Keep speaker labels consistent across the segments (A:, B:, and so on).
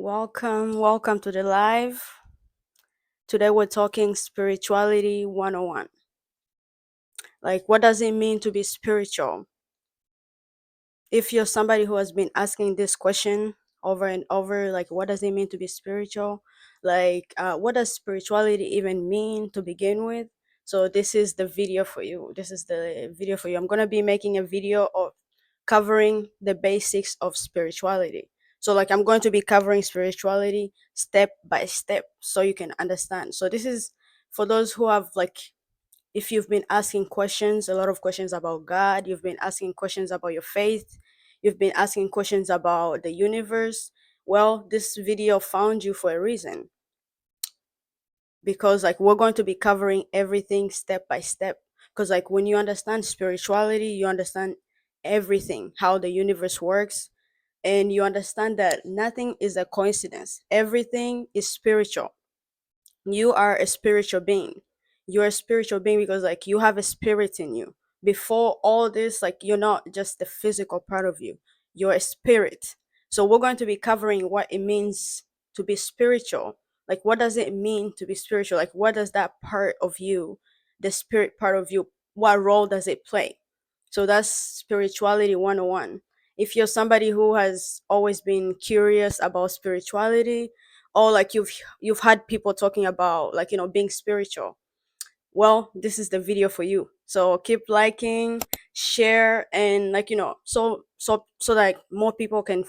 A: Welcome to the live. Today we're talking spirituality 101. Like, what does it mean to be spiritual? If you're somebody who has been asking this question over and over, like, what does it mean to be spiritual? Like, what does spirituality even mean to begin with? So, this is the video for you. This is the video for you. I'm going to be making a video of covering the basics of spirituality. So, like, I'm going to be covering spirituality step by step so you can understand. So, this is for those who have, like, if you've been asking questions, a lot of questions about God, you've been asking questions about your faith, you've been asking questions about the universe, well, this video found you for a reason because like we're going to be covering everything step by step because like when you understand spirituality, you understand everything, how the universe works, and you understand that nothing is a coincidence. Everything is spiritual. You are a spiritual being. You're a spiritual being because like you have a spirit in you. Before all this, like you're not just the physical part of you, you're a spirit. So we're going to be covering what it means to be spiritual. Like what does it mean to be spiritual? Like what does that part of you, the spirit part of you, what role does it play? So that's spirituality 101. If you're somebody who has always been curious about spirituality, or like you've had people talking about like being spiritual, well, this is the video for you. So keep liking, share, and like so like more people can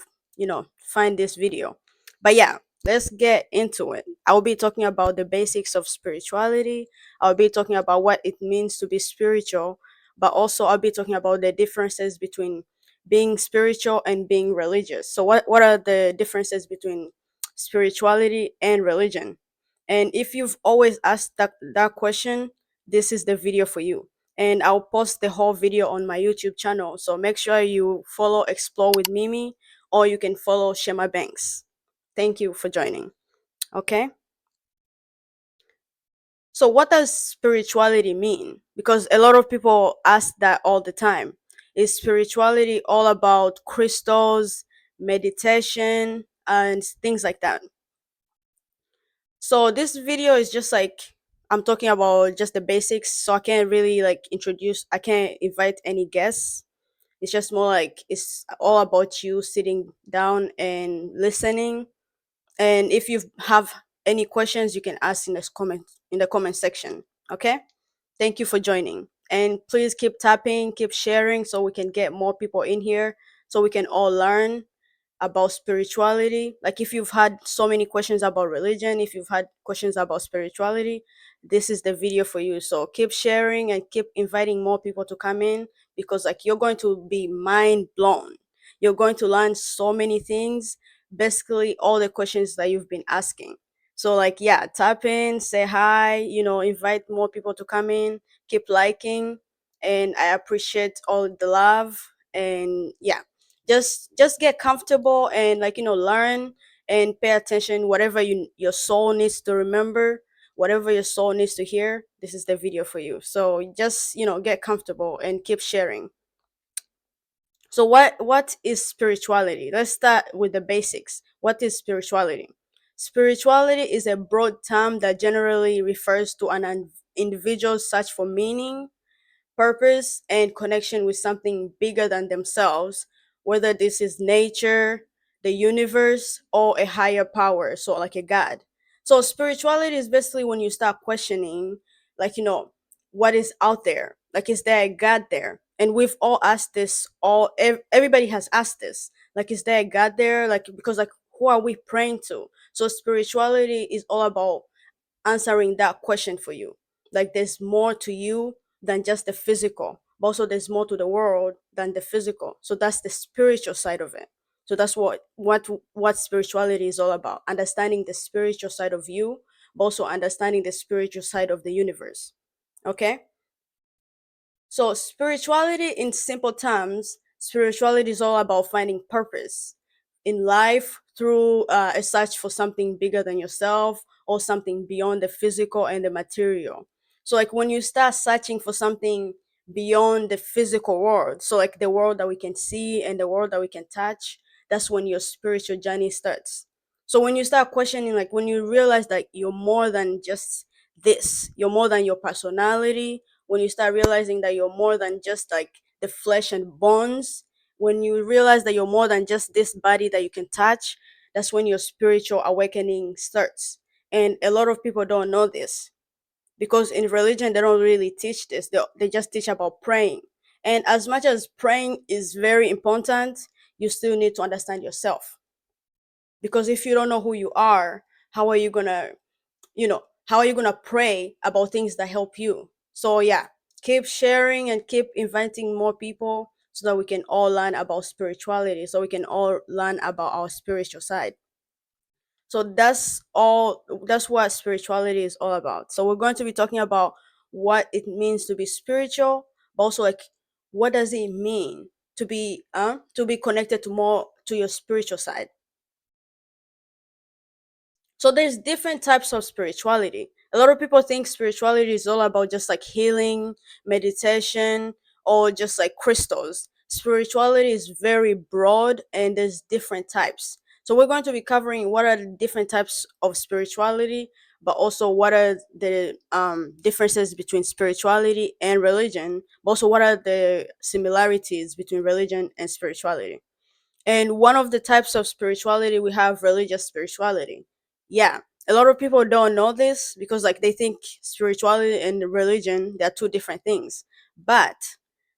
A: find this video. But yeah, let's get into it. I'll be talking about the basics of spirituality. I'll be talking about what it means to be spiritual, but also I'll be talking about the differences between being spiritual and being religious. So what are the differences between spirituality and religion? And if you've always asked that question, this is the video for you. And I'll post the whole video on my YouTube channel. So make sure you follow Explore with Mimi, or you can follow Shema Banks. Thank you for joining. Okay. So what does spirituality mean? Because a lot of people ask that all the time. Is spirituality all about crystals, meditation, and things like that? So this video is just like I'm talking about just the basics, so I can't really like I can't invite any guests. It's just more like it's all about you sitting down and listening. And if you have any questions, you can ask in the comment section. Okay? Thank you for joining. And please keep tapping, keep sharing so we can get more people in here so we can all learn about spirituality. Like if you've had so many questions about religion, if you've had questions about spirituality, this is the video for you. So keep sharing and keep inviting more people to come in because like you're going to be mind blown. You're going to learn so many things, basically all the questions that you've been asking. So like yeah, tap in, say hi, invite more people to come in, keep liking, and I appreciate all the love. And yeah, just get comfortable and like learn and pay attention whatever your soul needs to remember, whatever your soul needs to hear. This is the video for you. So just get comfortable and keep sharing. So what is spirituality? Let's start with the basics. What is spirituality? Spirituality is a broad term that generally refers to an individual's search for meaning, purpose, and connection with something bigger than themselves, whether this is nature, the universe, or a higher power, so like a God. So, spirituality is basically when you start questioning, like, what is out there? Like, is there a God there? And we've all asked this, everybody has asked this. Like, is there a God there? Like, because, like, who are we praying to? So, spirituality is all about answering that question for you. Like there's more to you than just the physical, but also there's more to the world than the physical. So that's the spiritual side of it. So that's what spirituality is all about. Understanding the spiritual side of you, but also understanding the spiritual side of the universe. Okay? So, spirituality, in simple terms, spirituality is all about finding purpose in life through a search for something bigger than yourself or something beyond the physical and the material. So, like when you start searching for something beyond the physical world, so like the world that we can see and the world that we can touch, that's when your spiritual journey starts. So when you start questioning, like when you realize that you're more than just this, you're more than your personality, when you start realizing that you're more than just like the flesh and bones, when you realize that you're more than just this body that you can touch, that's when your spiritual awakening starts. And a lot of people don't know this because in religion they don't really teach this. They just teach about praying. And as much as praying is very important, you still need to understand yourself, because if you don't know who you are, how are you gonna, how are you gonna pray about things that help you? So yeah, keep sharing and keep inviting more people so that we can all learn about spirituality, so we can all learn about our spiritual side. So that's what spirituality is all about. So we're going to be talking about what it means to be spiritual, but also like what does it mean to be connected to more to your spiritual side. So there's different types of spirituality. A lot of people think spirituality is all about just like healing, meditation, or just like crystals. Spirituality is very broad and there's different types. So we're going to be covering what are the different types of spirituality, but also what are the differences between spirituality and religion, but also what are the similarities between religion and spirituality. And one of the types of spirituality, we have religious spirituality. Yeah, a lot of people don't know this because like they think spirituality and religion, they're two different things. But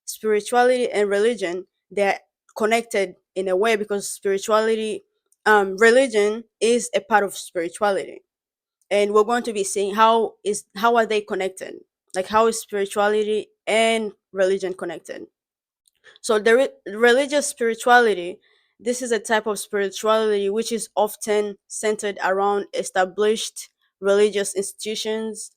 A: spirituality and religion, they're connected in a way, because spirituality, religion is a part of spirituality. And we're going to be seeing how are they connected? Like how is spirituality and religion connected? So the religious spirituality, this is a type of spirituality which is often centered around established religious institutions,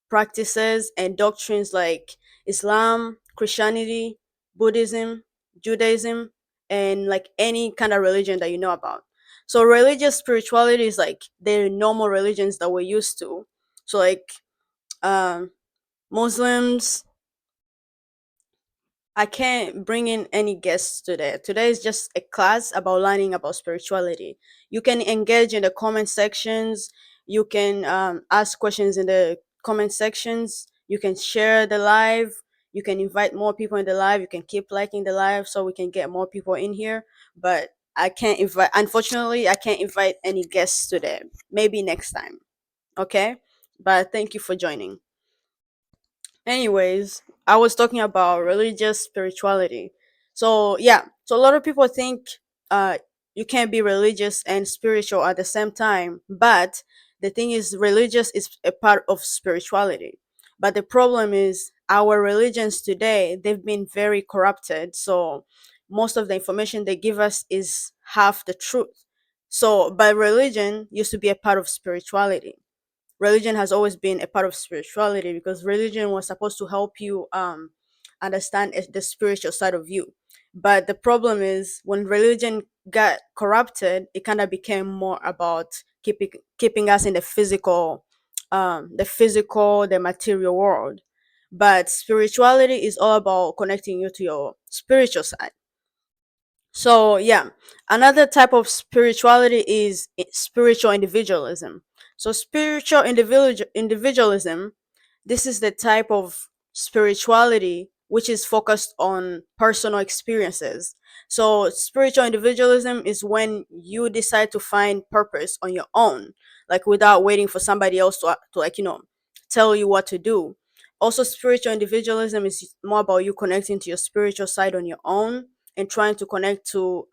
A: practices, and doctrines like Islam, Christianity, Buddhism, Judaism, and like any kind of religion that you know about. So religious spirituality is like the normal religions that we're used to. So like um Muslims, I can't bring in any guests today. Today is just a class about learning about spirituality. You can engage in the comment sections. You can ask questions in the comment sections. You can share the live. You can invite more people in the live. You can keep liking the live so we can get more people in here. But I can't invite, unfortunately, I can't invite any guests today. Maybe next time. Okay? But thank you for joining. Anyways, I was talking about religious spirituality. So yeah, so a lot of people think uh you can't be religious and spiritual at the same time, but the thing is religious is a part of spirituality. But the problem is our religions today, they've been very corrupted. So most of the information they give us is half the truth. So but religion used to be a part of spirituality. Religion has always been a part of spirituality, because religion was supposed to help you understand the spiritual side of you. But the problem is when religion got corrupted, it kind of became more about keeping us in the material world. But spirituality is all about connecting you to your spiritual side. So yeah, another type of spirituality is spiritual individualism. So spiritual individualism, this is the type of spirituality which is focused on personal experiences. So spiritual individualism is when you decide to find purpose on your own, like without waiting for somebody else to like tell you what to do. Also, spiritual individualism is more about you connecting to your spiritual side on your own and trying to connect to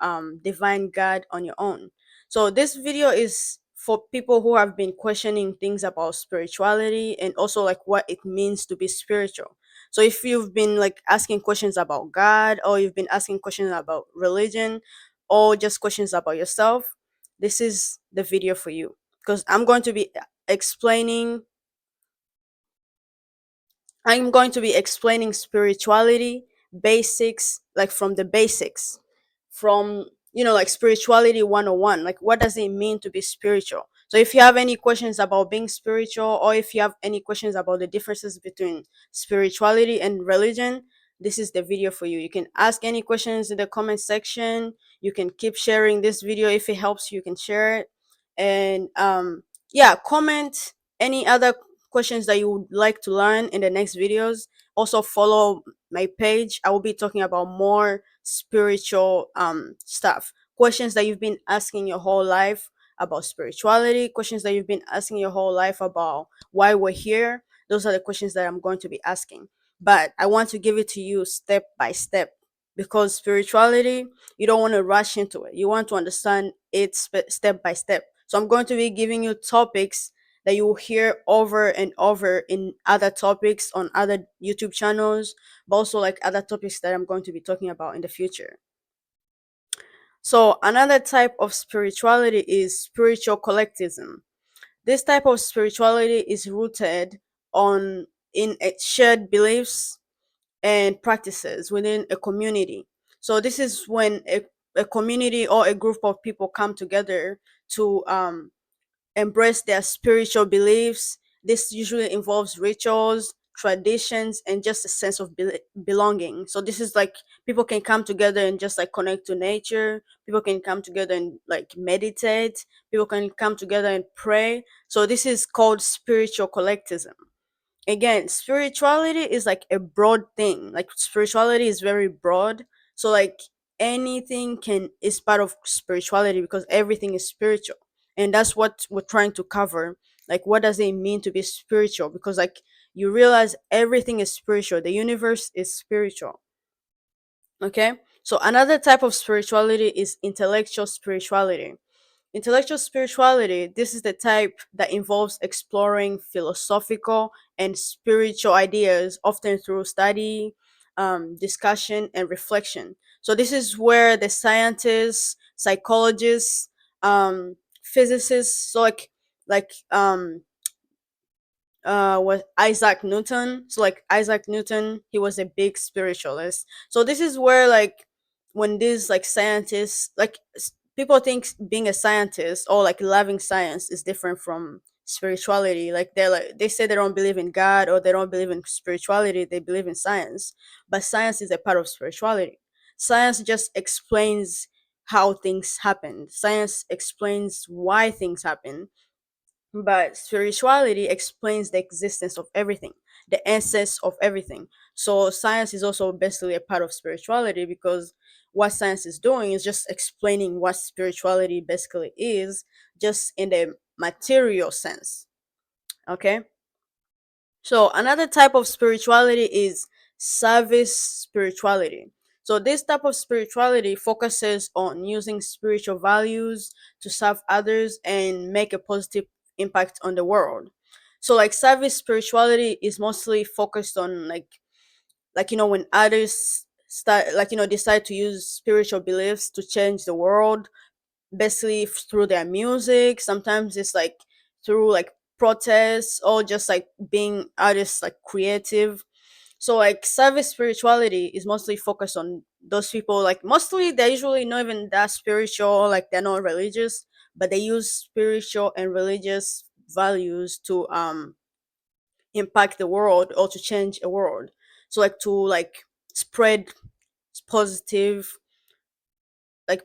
A: divine God on your own. So this video is for people who have been questioning things about spirituality and also like what it means to be spiritual. So if you've been like asking questions about God, or you've been asking questions about religion, or just questions about yourself, this is the video for you, because explaining I'm going to be explaining spirituality basics, like from the basics, from like spirituality 101, like what does it mean to be spiritual. So if you have any questions about being spiritual, or if you have any questions about the differences between spirituality and religion, this is the video for you. You can ask any questions in the comment section. You can keep sharing this video. If it helps you, can share it. And yeah, comment any other questions that you would like to learn in the next videos. Also follow my page. I will be talking about more spiritual stuff, questions that you've been asking your whole life about spirituality, questions that you've been asking your whole life about why we're here. Those are the questions that I'm going to be asking, but I want to give it to you step by step, because spirituality, you don't want to rush into it. You want to understand it step by step. So I'm going to be giving you topics that you will hear over and over in other topics on other YouTube channels, but also like other topics that I'm going to be talking about in the future. So another type of spirituality is spiritual collectivism. This type of spirituality is rooted on in shared beliefs and practices within a community. So this is when a community or a group of people come together to embrace their spiritual beliefs. This usually involves rituals, traditions, and just a sense of belonging. So this is like people can come together and just like connect to nature. People can come together and like meditate. People can come together and pray. So this is called spiritual collectivism. Again, spirituality is like a broad thing. Like spirituality is very broad. So like anything can is part of spirituality, because everything is spiritual. And that's what we're trying to cover. Like what does it mean to be spiritual? Because like you realize everything is spiritual. The universe is spiritual. Okay? So another type of spirituality is intellectual spirituality. Intellectual spirituality, this is the type that involves exploring philosophical and spiritual ideas, often through study, discussion, and reflection. So, this is where the scientists, psychologists, physicists, so was Isaac Newton. So like Isaac Newton, he was a big spiritualist. So this is where like when these like scientists like people think being a scientist or like loving science is different from spirituality. Like they say they don't believe in God or they don't believe in spirituality, they believe in science. But science is a part of spirituality. Science just explains how things happen. Science explains why things happen, but spirituality explains the existence of everything, the essence of everything. So science is also basically a part of spirituality, because what science is doing is just explaining what spirituality basically is, just in the material sense. Okay? So another type of spirituality is service spirituality. So this type of spirituality focuses on using spiritual values to serve others and make a positive impact on the world. So like service spirituality is mostly focused on when others start decide to use spiritual beliefs to change the world, basically through their music. Sometimes it's like through like protests or just like being artists, like creative. So like service spirituality is mostly focused on those people. Like mostly they're usually not even that spiritual, like they're not religious, but they use spiritual and religious values to impact the world or to change a world. So like to like spread positive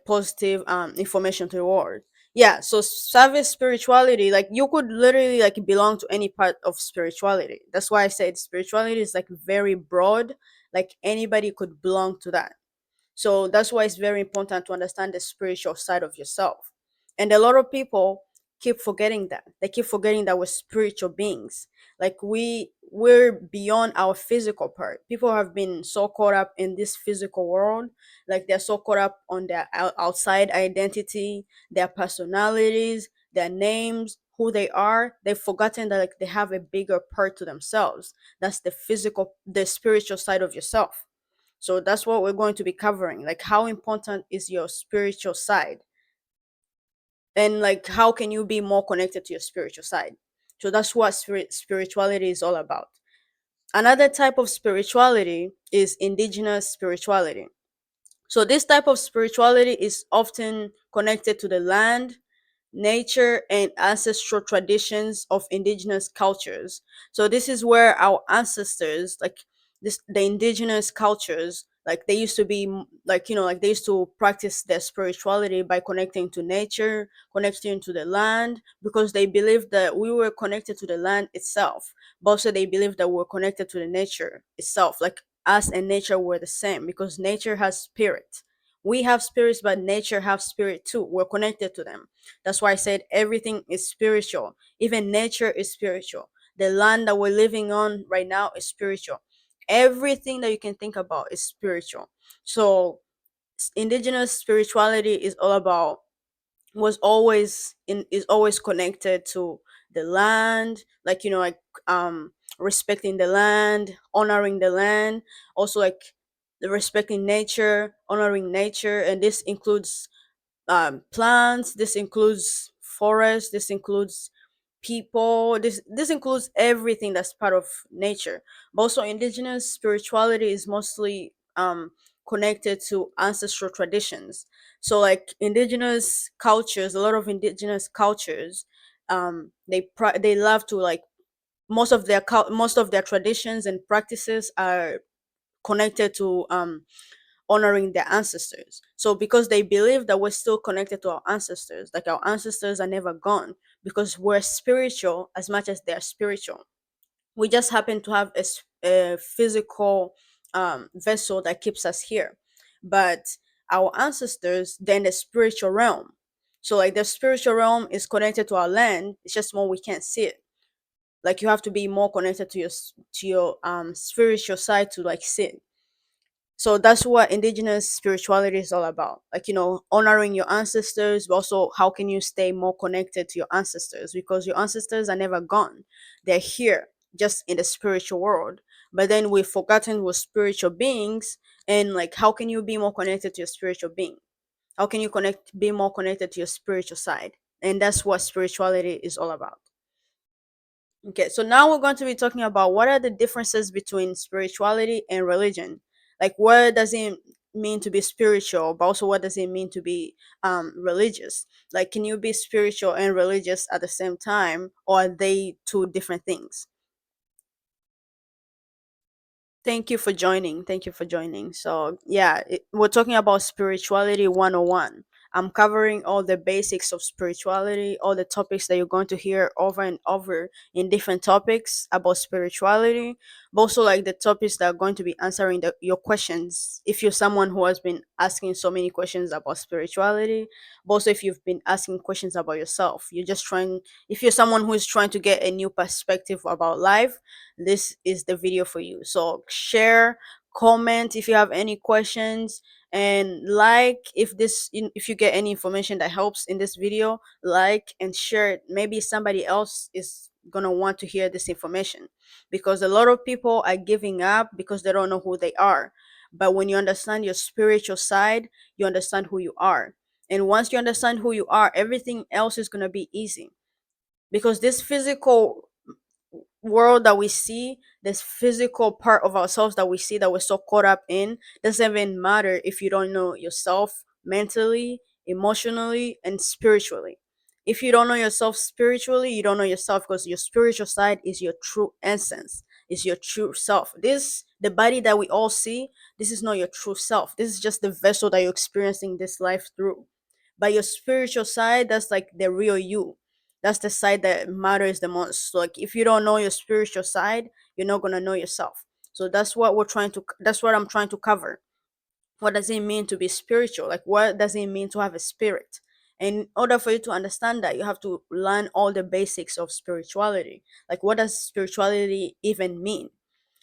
A: positive information to the world. Yeah, so service spirituality, like you could literally like belong to any part of spirituality. That's why I said spirituality is like very broad, like anybody could belong to that. So that's why it's very important to understand the spiritual side of yourself. And a lot of people keep forgetting that. They keep forgetting that we're spiritual beings. Like we're beyond our physical part. People have been so caught up in this physical world, like they're so caught up on their outside identity, their personalities, their names, who they are. They've forgotten that like they have a bigger part to themselves. That's the spiritual side of yourself. So that's what we're going to be covering. Like, how important is your spiritual side? And like, how can you be more connected to your spiritual side? So that's what spirituality is all about. Another type of spirituality is indigenous spirituality. So this type of spirituality is often connected to the land, nature, and ancestral traditions of indigenous cultures. So this is where our ancestors, like the indigenous cultures, Like they used to be like, like they used to practice their spirituality by connecting to nature, connecting to the land, because they believed that we were connected to the land itself, but also they believed that we were connected to the nature itself, like us and nature were the same, because nature has spirit. We have spirits, but nature have spirit too. We're connected to them. That's why I said everything is spiritual. Even nature is spiritual. The land that we're living on right now is spiritual. Everything that you can think about is spiritual. So indigenous spirituality is all about, was always in is always connected to the land, like respecting the land, honoring the land, also like the respecting nature, honoring nature, and this includes plants, this includes forests, this includes people, this includes everything that's part of nature. But also indigenous spirituality is mostly connected to ancestral traditions. So like indigenous cultures, a lot of indigenous cultures, they love to like, most of their traditions and practices are connected to honoring their ancestors. So because they believe that we're still connected to our ancestors, like our ancestors are never gone, because we're spiritual as much as they're spiritual. We just happen to have a physical vessel that keeps us here, but our ancestors, then the spiritual realm. So like the spiritual realm is connected to our land. It's just more we can't see it. Like you have to be more connected to your spiritual side to like see it. So that's what indigenous spirituality is all about, like honoring your ancestors, but also how can you stay more connected to your ancestors, because your ancestors are never gone. They're here, just in the spiritual world, but then we've forgotten we're spiritual beings. And like how can you be more connected to your spiritual being? How can you be more connected to your spiritual side? And that's what spirituality is all about. Okay, so now we're going to be talking about what are the differences between spirituality and religion. Like, what does it mean to be spiritual, but also what does it mean to be religious? Like, can you be spiritual and religious at the same time, or are they two different things? Thank you for joining. Thank you for joining. So, yeah, we're talking about spirituality 101. I'm covering all the basics of spirituality, all the topics that you're going to hear over and over in different topics about spirituality, but also like the topics that are going to be answering your questions. If you're someone who has been asking so many questions about spirituality, but also if you've been asking questions about yourself, if you're someone who is trying to get a new perspective about life, this is the video for you. So share, comment if you have any questions, and like if you get any information that helps in this video, like and share it. Maybe somebody else is gonna want to hear this information, because a lot of people are giving up because they don't know who they are. But when you understand your spiritual side, you understand who you are. And once you understand who you are, everything else is going to be easy, because this physical world that we see, this physical part of ourselves that we see, that we're so caught up in, doesn't even matter if you don't know yourself mentally, emotionally, and spiritually. If you don't know yourself spiritually, you don't know yourself, because your spiritual side is your true essence, is your true self. The body that we all see, this is not your true self. This is just the vessel that you're experiencing this life through. But your spiritual side, that's like the real you. That's the side that matters the most. So, like if you don't know your spiritual side, you're not gonna know yourself. So that's what I'm trying to cover. What does it mean to be spiritual? Like what does it mean to have a spirit? And in order for you to understand that, you have to learn all the basics of spirituality. Like what does spirituality even mean?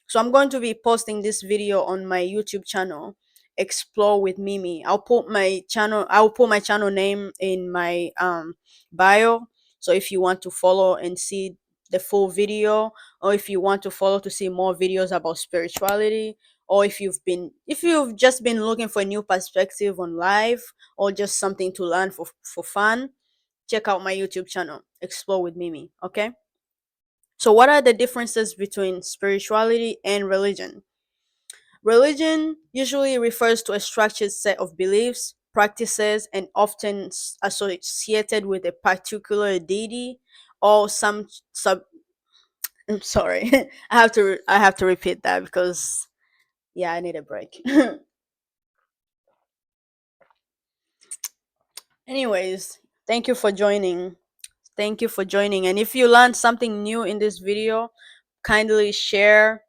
A: So I'm going to be posting this video on my YouTube channel, Explore with Mimi. I'll put my channel name in my bio. So if you want to follow and see the full video, or if you want to follow to see more videos about spirituality, or if you've just been looking for a new perspective on life, or just something to learn for fun, check out my YouTube channel, Explore with Mimi. Okay? So, what are the differences between spirituality and religion? Religion usually refers to a structured set of beliefs, practices, and often associated with a particular deity or some sub. I'm sorry, I have to repeat that because yeah, I need a break. Anyways, thank you for joining. Thank you for joining. And if you learned something new in this video, kindly share,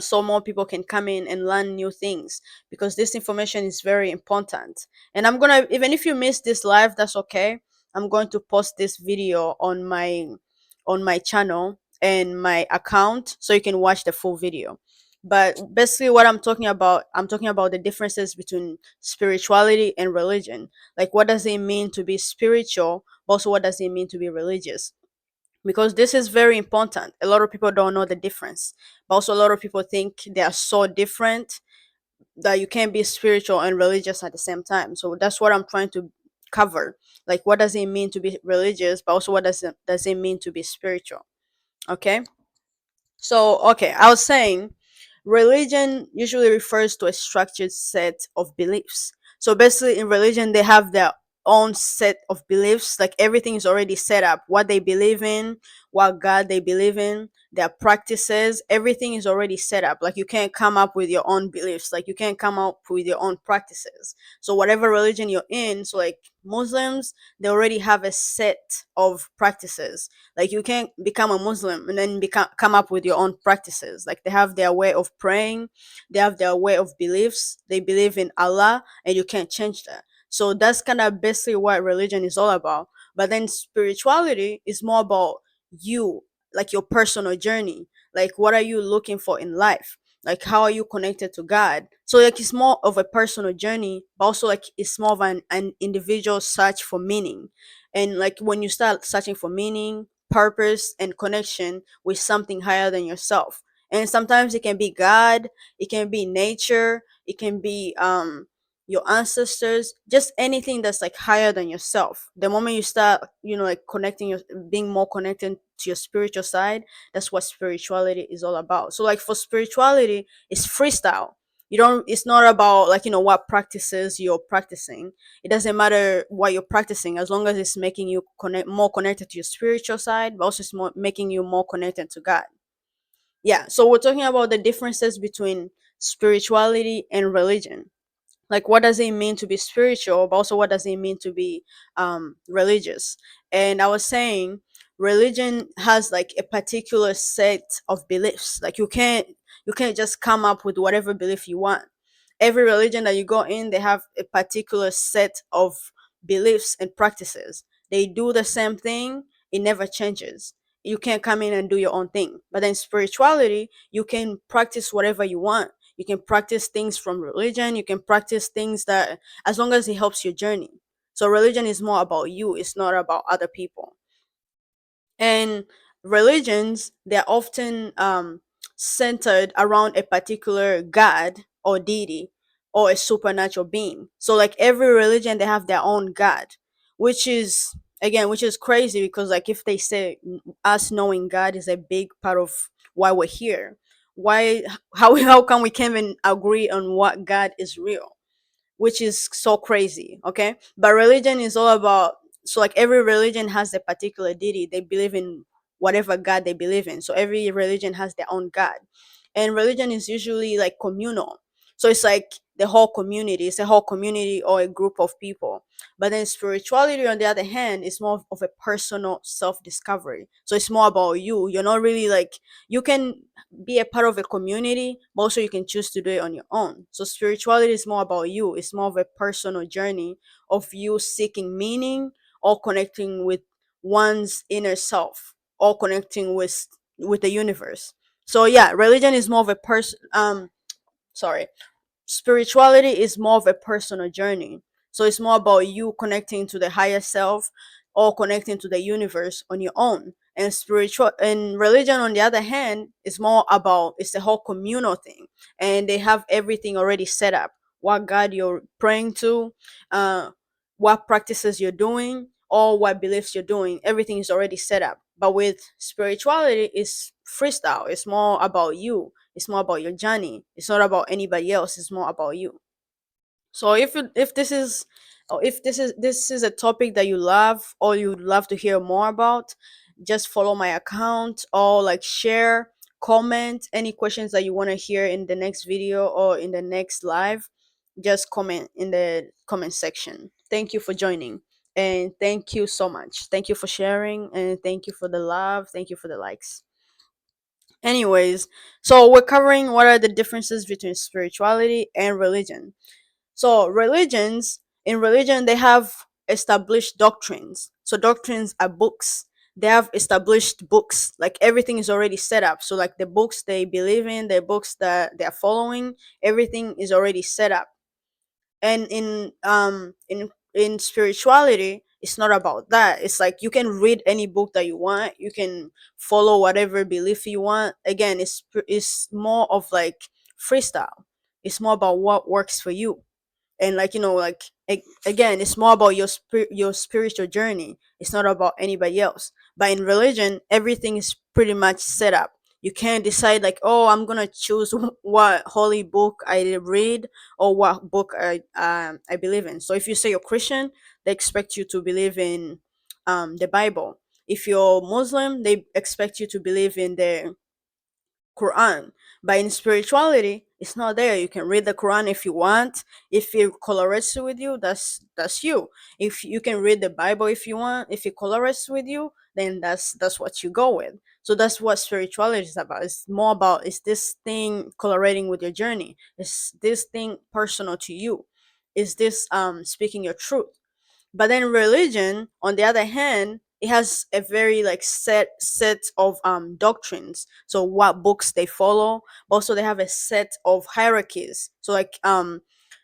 A: so more people can come in and learn new things, because this information is very important. And I'm gonna, even if you missed this live, that's okay. I'm going to post this video on my channel and my account, so you can watch the full video. But basically what I'm talking about the differences between spirituality and religion. Like, what does it mean to be spiritual, but also what does it mean to be religious? Because this is very important. A lot of people don't know the difference, but also a lot of people think they are so different that you can't be spiritual and religious at the same time. So that's what I'm trying to cover. Like, what does it mean to be religious, but also what does it mean to be spiritual? Okay. So, okay, I was saying religion usually refers to a structured set of beliefs. So basically, in religion, they have their own set of beliefs. Like, everything is already set up. What they believe in, what God they believe in, their practices, everything is already set up. Like, you can't come up with your own beliefs. Like, you can't come up with your own practices. So whatever religion you're in, so like Muslims, they already have a set of practices. Like, you can't become a Muslim and then become come up with your own practices. Like, they have their way of praying, they have their way of beliefs. They believe in Allah, and you can't change that. So that's kind of basically what religion is all about. But then spirituality is more about you, like your personal journey. Like, what are you looking for in life? Like, how are you connected to God? So like, it's more of a personal journey, but also like it's more of an individual search for meaning. And like, when you start searching for meaning, purpose, and connection with something higher than yourself. And sometimes it can be God, it can be nature, it can be your ancestors, just anything that's like higher than yourself. The moment you start, like connecting your being more connected to your spiritual side, that's what spirituality is all about. So like, for spirituality, it's freestyle. You don't It's not about, like, what practices you're practicing. It doesn't matter what you're practicing, as long as it's making you more connected to your spiritual side, but also it's making you more connected to God. Yeah, so we're talking about the differences between spirituality and religion. Like, what does it mean to be spiritual, but also what does it mean to be religious? And I was saying, religion has like a particular set of beliefs. Like, you can't just come up with whatever belief you want. Every religion that you go in, they have a particular set of beliefs and practices. They do the same thing, it never changes. You can't come in and do your own thing. But then spirituality, you can practice whatever you want. You can practice things from religion, you can practice things that, as long as it helps your journey. So religion is more about you, it's not about other people. And religions, they're often centered around a particular god or deity or a supernatural being. So like, every religion, they have their own god, which is, again, which is crazy, because like, if they say us knowing God is a big part of why we're here, why how come we can't even agree on what God is real? Which is so crazy. Okay, but religion is all about, so like, every religion has a particular deity. They believe in whatever god they believe in, so every religion has their own god. And religion is usually like communal, so it's like the whole community, it's a whole community or a group of people. But then spirituality, on the other hand, is more of a personal self-discovery. So it's more about you. You're not really like, you can be a part of a community, but also you can choose to do it on your own. So spirituality is more about you. It's more of a personal journey of you seeking meaning, or connecting with one's inner self, or connecting with the universe. So yeah, religion is more of a person. Sorry, spirituality is more of a personal journey. So it's more about you connecting to the higher self, or connecting to the universe on your own. And spiritual and religion, on the other hand, is more about, it's a whole communal thing. And they have everything already set up. What God you're praying to, uh, what practices you're doing, or what beliefs you're doing, everything is already set up. But with spirituality, it's freestyle. It's more about you, it's more about your journey. It's not about anybody else. It's more about you. So if this is, or if this is a topic that you love, or you'd love to hear more about, just follow my account, or like share, comment any questions that you want to hear in the next video or in the next live. Just comment in the comment section. thank you for joining. And thank you so much. Thank you for sharing, and thank you for the love. Thank you for the likes. Anyways, so we're covering what are the differences between spirituality and religion. So in religion, they have established doctrines. So doctrines are books. They have established books. Like everything is already set up. So like the books they believe in, the books that they are following, everything is already set up. And in spirituality, it's not about that. It's like you can read any book that you want. You can follow whatever belief you want. Again, it's more of like freestyle. It's more about what works for you. And like like again, it's more about your spiritual journey. It's not about anybody else. But in religion, everything is pretty much set up. You can't decide like, oh, I'm gonna choose what holy book I read or what book I believe in. So if you say you're Christian, they expect you to believe in the Bible. If you're Muslim, they expect you to believe in the Quran. But in spirituality, it's not there. You can read the Quran if you want. If it correlates with you, that's you. If you can read the Bible if you want, if it correlates with you, then that's what you go with. So that's what spirituality is about. It's more about, is this thing correlating with your journey? Is this thing personal to you? Is this speaking your truth? But then religion, on the other hand, it has a very like set of doctrines. So what books they follow. Also, they have a set of hierarchies. So like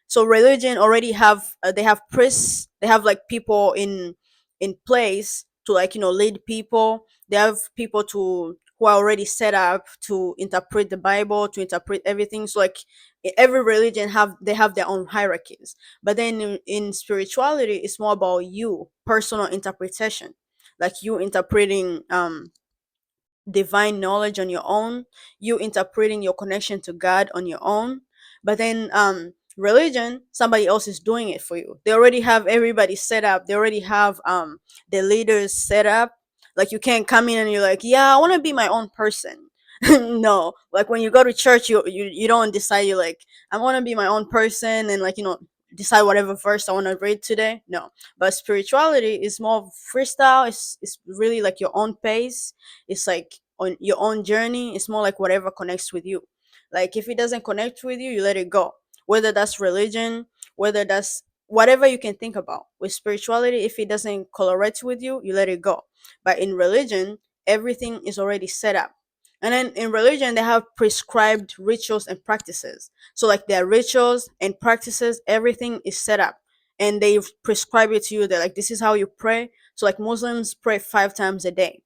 A: so religion already have they have priests. They have like people in place to like lead people. They have people to who are already set up to interpret the Bible, to interpret everything. So like every religion have their own hierarchies. But then in spirituality, it's more about you, personal interpretation, like you interpreting divine knowledge on your own, you interpreting your connection to God on your own. But then religion, somebody else is doing it for you. They already have everybody set up. They already have the leaders set up. Like you can't come in and you're like, yeah, I want to be my own person. No, like when you go to church, you don't decide. You're like, I want to be my own person, and like decide whatever verse I want to read today. No, but spirituality is more freestyle. It's really like your own pace. It's like on your own journey. It's more like whatever connects with you. Like if it doesn't connect with you, you let it go. Whether that's religion, whether that's whatever you can think about. With spirituality, if it doesn't correlate with you, you let it go. But in religion, everything is already set up. And then in religion, they have prescribed rituals and practices. So like their rituals and practices, everything is set up. And they prescribe it to you. They're like, this is how you pray. So like Muslims pray 5 times a day,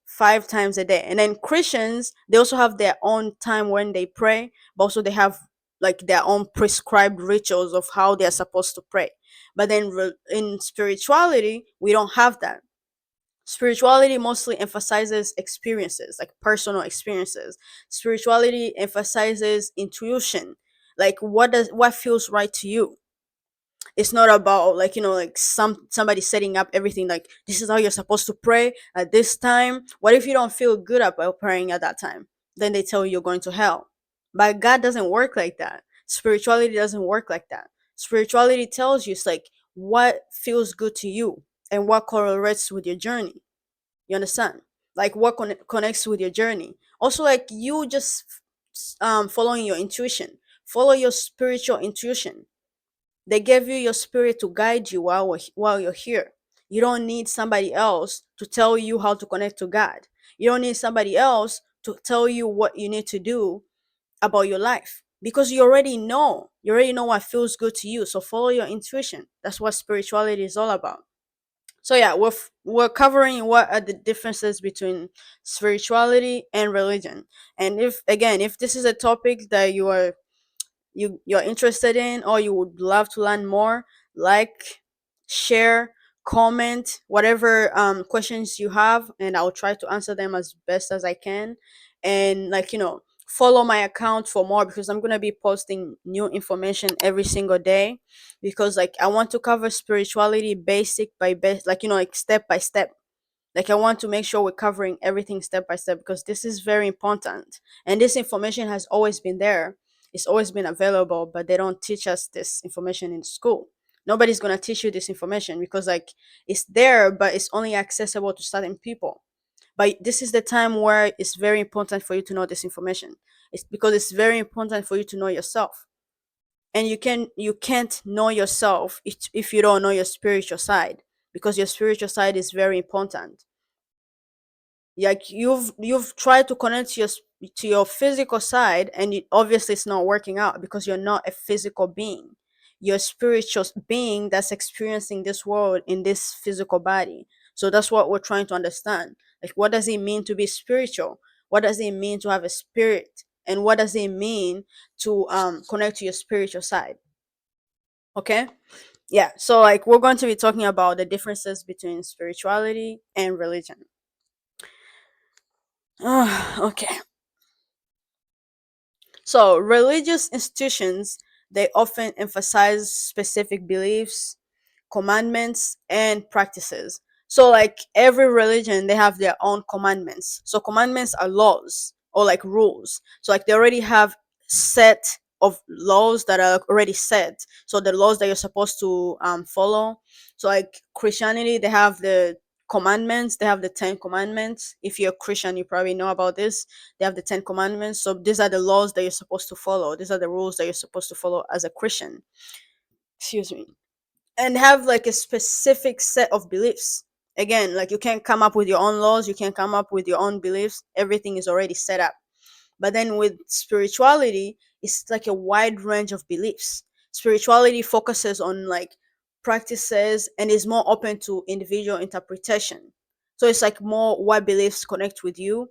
A: 5 times a day. And then Christians, they also have their own time when they pray, but also they have like their own prescribed rituals of how they're supposed to pray. But then in spirituality, we don't have that. Spirituality mostly emphasizes experiences, like personal experiences. Spirituality emphasizes intuition, like what feels right to you. It's not about like like somebody setting up everything like this is how you're supposed to pray at this time. What if you don't feel good about praying at that time? Then they tell you you're going to hell. But God doesn't work like that. Spirituality doesn't work like that. Spirituality tells you it's like what feels good to you and what correlates with your journey. You understand? Like what connects with your journey. Also, like you just following your intuition. Follow your spiritual intuition. They gave you your spirit to guide you while you're here. You don't need somebody else to tell you how to connect to God. You don't need somebody else to tell you what you need to do about your life because you already know. You already know what feels good to you. So follow your intuition. That's what spirituality is all about. So yeah, we're covering what are the differences between spirituality and religion. And if this is a topic that you're interested in or you would love to learn more, like, share, comment whatever questions you have, and I'll try to answer them as best as I can. And like follow my account for more because I'm going to be posting new information every single day, because like I want to cover spirituality basic by best, like like step by step. Like I want to make sure we're covering everything step by step because this is very important. And this information has always been there. It's always been available, but they don't teach us this information in school. Nobody's going to teach you this information because like it's there, but it's only accessible to certain people. But this is the time where it's very important for you to know this information. It's because it's very important for you to know yourself. And you can't know yourself if you don't know your spiritual side, because your spiritual side is very important. Like you've tried to connect to to your physical side, and obviously it's not working out because you're not a physical being. You're a spiritual being that's experiencing this world in this physical body. So that's what we're trying to understand. Like, what does it mean to be spiritual? What does it mean to have a spirit? And what does it mean to connect to your spiritual side? Okay. Yeah, so like we're going to be talking about the differences between spirituality and religion. Okay. So, religious institutions, they often emphasize specific beliefs, commandments, and practices. So, like every religion, they have their own commandments. So, commandments are laws or like rules. So, like they already have set of laws that are already set. So, the laws that you're supposed to follow. So, like Christianity, they have the commandments, they have the 10 commandments. If you're a Christian, you probably know about this. They have the 10 commandments. So these are the laws that you're supposed to follow. These are the rules that you're supposed to follow as a Christian. Excuse me. And have like a specific set of beliefs. Again, like you can't come up with your own laws, you can't come up with your own beliefs. Everything is already set up. But then with spirituality, it's like a wide range of beliefs. Spirituality focuses on like practices and is more open to individual interpretation. So it's like more what beliefs connect with you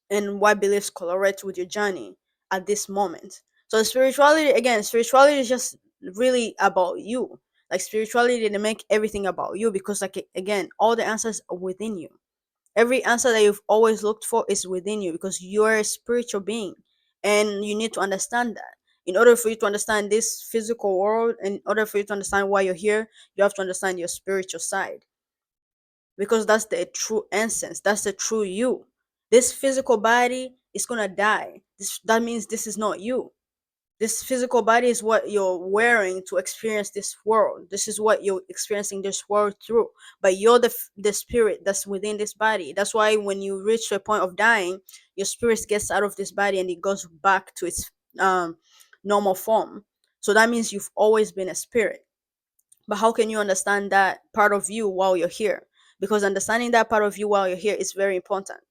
A: and what beliefs correlate with your journey at this moment. So spirituality, again, spirituality is just really about you. Like spirituality didn't make everything about you because like again, all the answers are within you. Every answer that you've always looked for is within you because you're a spiritual being, and you need to understand that. In order for you to understand this physical world, and in order for you to understand why you're here, you have to understand your spiritual side, because that's the true essence, that's the true you. This physical body is gonna die. That means this is not you. This physical body is what you're wearing to experience this world. This is what you're experiencing this world through. But you're the spirit that's within this body. That's why when you reach to a point of dying, your spirit gets out of this body and it goes back to its um normal form. So that means you've always been a spirit. But how can you understand that part of you while you're here? Because understanding that part of you while you're here is very important.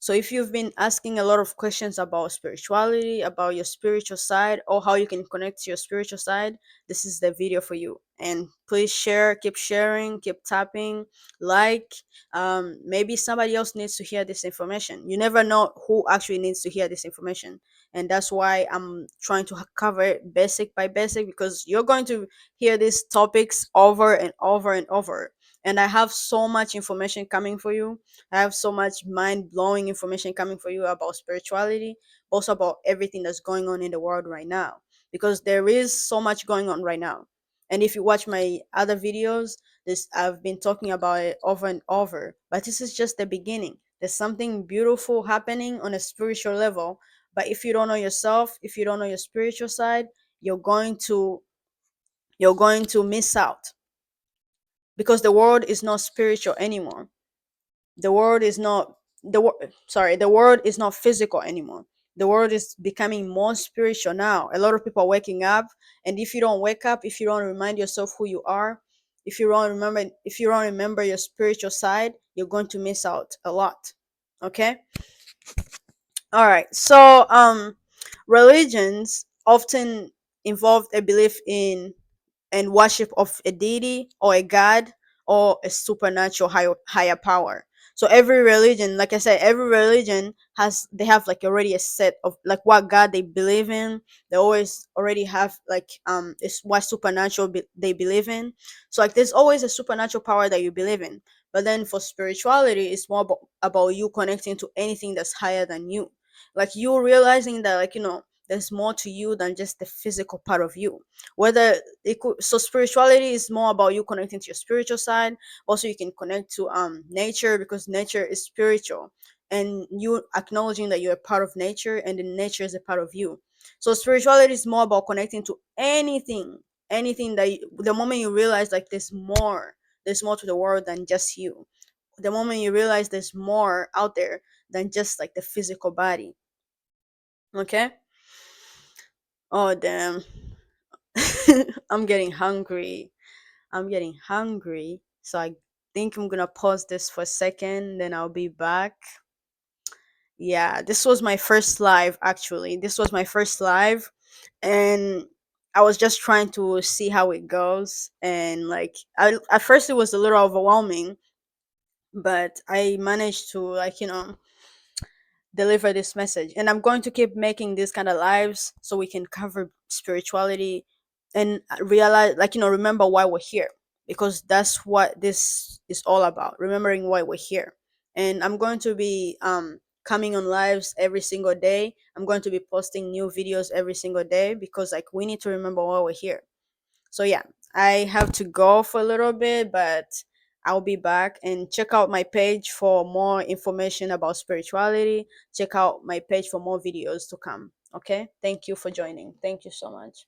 A: So if you've been asking a lot of questions about spirituality, about your spiritual side, or how you can connect to your spiritual side, this is the video for you. And please share, keep sharing, keep tapping, like. Maybe somebody else needs to hear this information. You never know who actually needs to hear this information. And that's why I'm trying to cover it basic by basic, because you're going to hear these topics over and over and over. And I have so much information coming for you. I have so much mind blowing information coming for you about spirituality, also about everything that's going on in the world right now, because there is so much going on right now. And if you watch my other videos, this I've been talking about it over and over. But this is just the beginning. There's something beautiful happening on a spiritual level. But if you don't know yourself, if you don't know your spiritual side, you're going to you're going to miss out, because the world is not spiritual anymore. The world is not the world is not physical anymore. The world is becoming more spiritual now. A lot of people are waking up, and if you don't wake up, if you don't remind yourself who you are, if you don't remember your spiritual side, you're going to miss out a lot. Okay. All right. So religions often involve a belief in and worship of a deity or a god or a supernatural higher power. So every religion, like I said, every religion they have like already a set of like what god they believe in. They always already have like it's what they believe in. So like there's always a supernatural power that you believe in. But then for spirituality, it's more about you connecting to anything that's higher than you. Like you realizing that, like, there's more to you than just the physical part of you. Whether so spirituality is more about you connecting to your spiritual side. Also you can connect to nature, because nature is spiritual, and you acknowledging that you're a part of nature and then nature is a part of you. So spirituality is more about connecting to anything, anything that the moment you realize like there's more to the world than just you. The moment you realize there's more out there than just like the physical body. Okay. Oh damn. I'm getting hungry. I'm getting hungry. So I think I'm gonna pause this for a second, then I'll be back. Yeah, this was my first live actually. This was my first live, and I was just trying to see how it goes. And like at first it was a little overwhelming, but I managed to like, deliver this message. And I'm going to keep making these kind of lives so we can cover spirituality and realize, like, remember why we're here, because that's what this is all about, remembering why we're here. And I'm going to be coming on lives every single day. I'm going to be posting new videos every single day because like we need to remember why we're here. So yeah, I have to go for a little bit, but I'll be back. And check out my page for more information about spirituality. Check out my page for more videos to come. Okay? Thank you for joining. Thank you so much.